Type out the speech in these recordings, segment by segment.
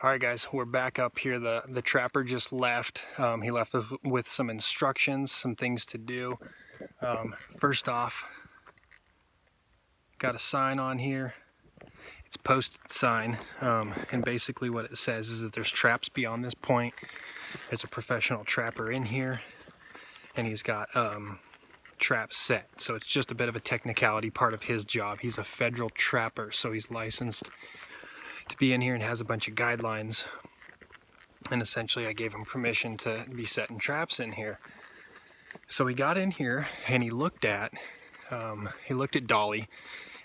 Alright guys, we're back up here. The trapper just left. He left us with some instructions, some things to do. First off, got a sign on here. It's a posted sign, and basically what it says is that there's traps beyond this point. There's a professional trapper in here, and he's got traps set. So it's just a bit of a technicality part of his job. He's a federal trapper, so he's licensed to be in here and has a bunch of guidelines. And essentially I gave him permission to be setting traps in here. So he got in here and he looked at Dolly,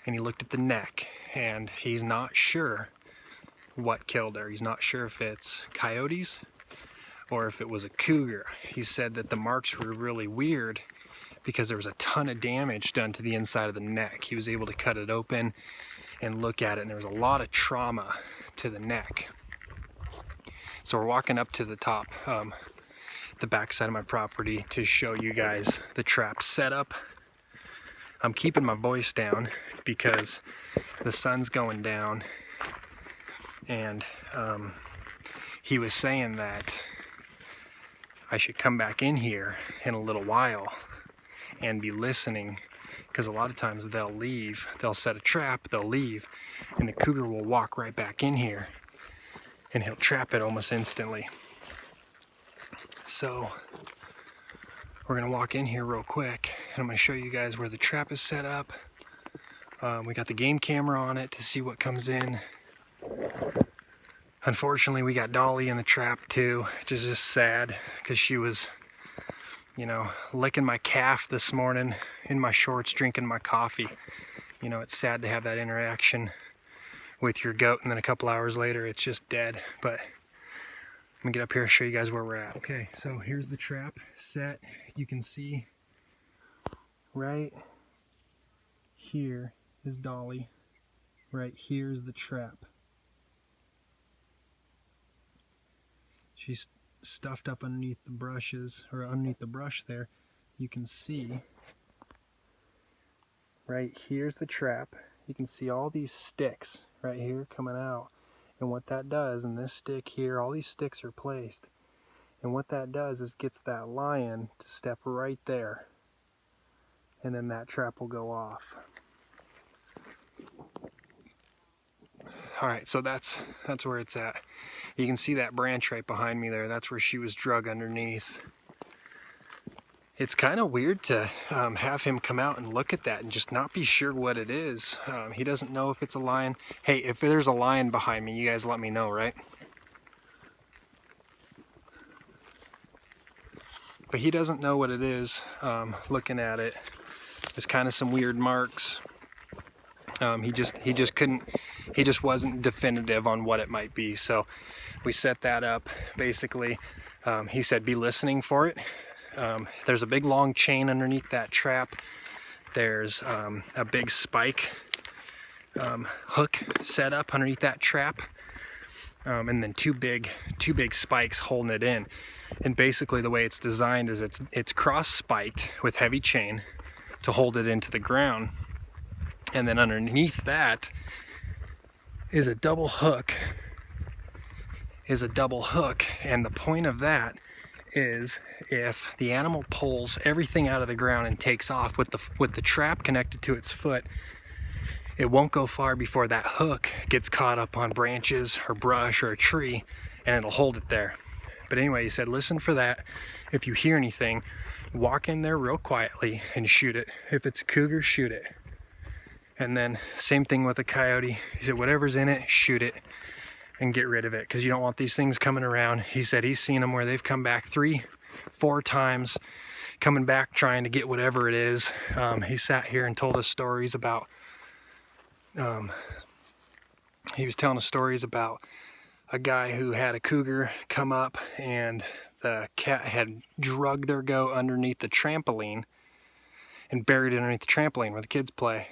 and he looked at the neck, and he's not sure what killed her. He's not sure if it's coyotes or if it was a cougar. He said that the marks were really weird because there was a ton of damage done to the inside of the neck. He was able to cut it open and look at it, and there was a lot of trauma to the neck. So we're walking up to the top, the back side of my property, to show you guys the trap setup. I'm keeping my voice down because the sun's going down, and he was saying that I should come back in here in a little while and be listening, because a lot of times they'll leave, they'll set a trap, they'll leave, and the cougar will walk right back in here and he'll trap it almost instantly. So we're gonna walk in here real quick and I'm gonna show you guys where the trap is set up. We got the game camera on it to see what comes in. Unfortunately, we got Dolly in the trap too, which is just sad because she was, you know, licking my calf this morning in my shorts, drinking my coffee. You know, it's sad to have that interaction with your goat and then a couple hours later it's just dead. But I'm gonna get up here and show you guys where we're at. Okay, so here's the trap set. You can see right here is Dolly. Right here's the trap. She's stuffed up underneath the brushes, or underneath the brush there. You can see right here's the trap. You can see all these sticks right here coming out, and what that does, and this stick here, all these sticks are placed, and what that does is gets that lion to step right there, and then that trap will go off. Alright, so that's where it's at. You can see that branch right behind me there. That's where she was drug underneath. It's kind of weird to have him come out and look at that and just not be sure what it is. He doesn't know if it's a lion. Hey, if there's a lion behind me, you guys let me know, right? But he doesn't know what it is. Looking at it, there's kind of some weird marks. He just wasn't definitive on what it might be. So we set that up. Basically, he said be listening for it. There's a big long chain underneath that trap. There's a big spike hook set up underneath that trap, and then two big spikes holding it in. And basically the way it's designed is it's cross spiked with heavy chain to hold it into the ground. And then underneath that is a double hook. And the point of that is if the animal pulls everything out of the ground and takes off with the trap connected to its foot, it won't go far before that hook gets caught up on branches or brush or a tree, and it'll hold it there. But anyway, he said listen for that. If you hear anything, walk in there real quietly and shoot it. If it's a cougar, shoot it. And then same thing with a coyote. He said whatever's in it, shoot it and get rid of it, because you don't want these things coming around. He said he's seen them where they've come back 3-4 times, coming back trying to get whatever it is. He sat here and told us stories about, he was telling us stories about a guy who had a cougar come up and the cat had drugged their goat underneath the trampoline and buried it underneath the trampoline where the kids play.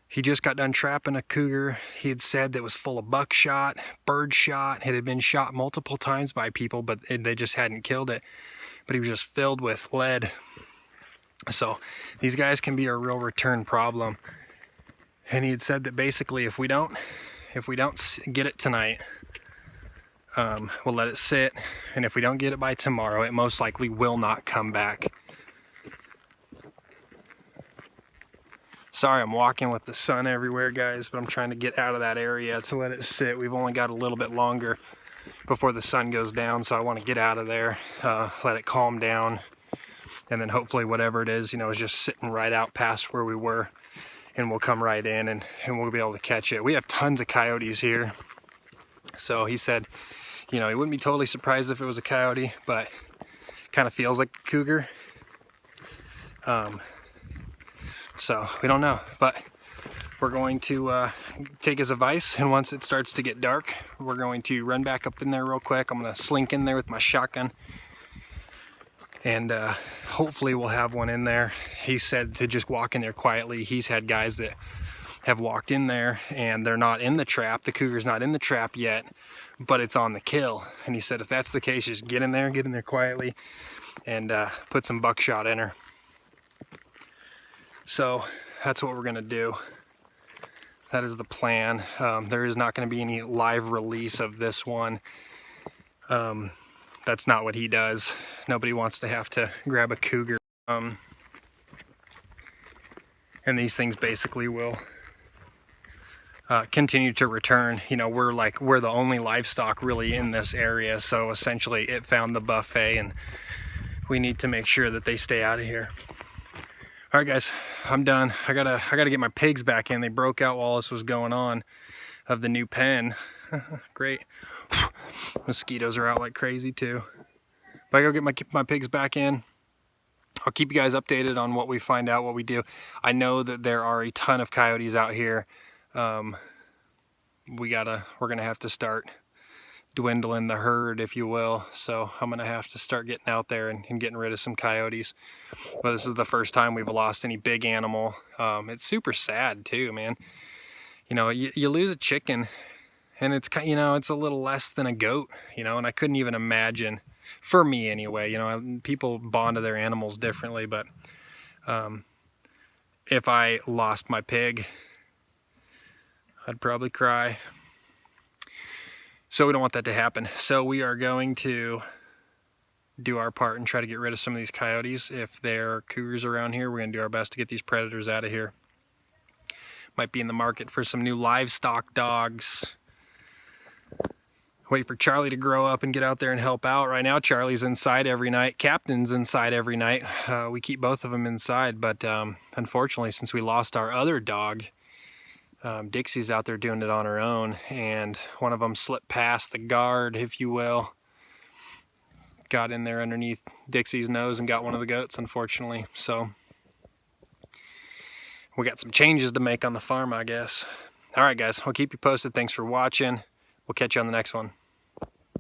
He just got done trapping a cougar. He had said that it was full of buckshot, bird shot. It had been shot multiple times by people, but they just hadn't killed it. But he was just filled with lead. So these guys can be a real return problem. And he had said that basically if we don't get it tonight, We'll let it sit, and if we don't get it by tomorrow, it most likely will not come back. Sorry, I'm walking with the sun everywhere, guys, but I'm trying to get out of that area to let it sit. We've only got a little bit longer before the sun goes down, so I want to get out of there, let it calm down, and then hopefully whatever it is, you know, is just sitting right out past where we were, and we'll come right in and we'll be able to catch it. We have tons of coyotes here, so he said, you know, he wouldn't be totally surprised if it was a coyote, but kind of feels like a cougar. So we don't know, but we're going to take his advice, and once it starts to get dark, we're going to run back up in there real quick. I'm going to slink in there with my shotgun, and hopefully we'll have one in there. He said to just walk in there quietly. He's had guys that have walked in there and they're not in the trap. The cougar's not in the trap yet, but it's on the kill. And he said if that's the case, just get in there quietly, and put some buckshot in her. So that's what we're gonna do. That is the plan. There is not gonna be any live release of this one. That's not what he does. Nobody wants to have to grab a cougar. And these things basically will continue to return. You know, we're the only livestock really in this area, so essentially it found the buffet, and we need to make sure that they stay out of here. All right, guys, I'm done. I gotta get my pigs back in. They broke out while this was going on of the new pen. Great. Mosquitoes are out like crazy too. But I go get my pigs back in. I'll keep you guys updated on what we find out, what we do. I know that there are a ton of coyotes out here. We're gonna have to start dwindling the herd, if you will. So I'm gonna have to start getting out there and getting rid of some coyotes. But this is the first time we've lost any big animal. It's super sad too, man. You know, you lose a chicken, and it's kind, you know, it's a little less than a goat, you know, and I couldn't even imagine, for me anyway, you know, people bond to their animals differently, but if I lost my pig, I'd probably cry. So we don't want that to happen. So we are going to do our part and try to get rid of some of these coyotes. If there are cougars around here, we're gonna do our best to get these predators out of here. Might be in the market for some new livestock dogs. Wait for Charlie to grow up and get out there and help out. Right now, Charlie's inside every night. Captain's inside every night. We keep both of them inside, but unfortunately, since we lost our other dog, Dixie's out there doing it on her own, and one of them slipped past the guard, if you will. Got in there underneath Dixie's nose and got one of the goats, unfortunately. So we got some changes to make on the farm, I guess. All right, guys, I'll keep you posted. Thanks for watching. We'll catch you on the next one.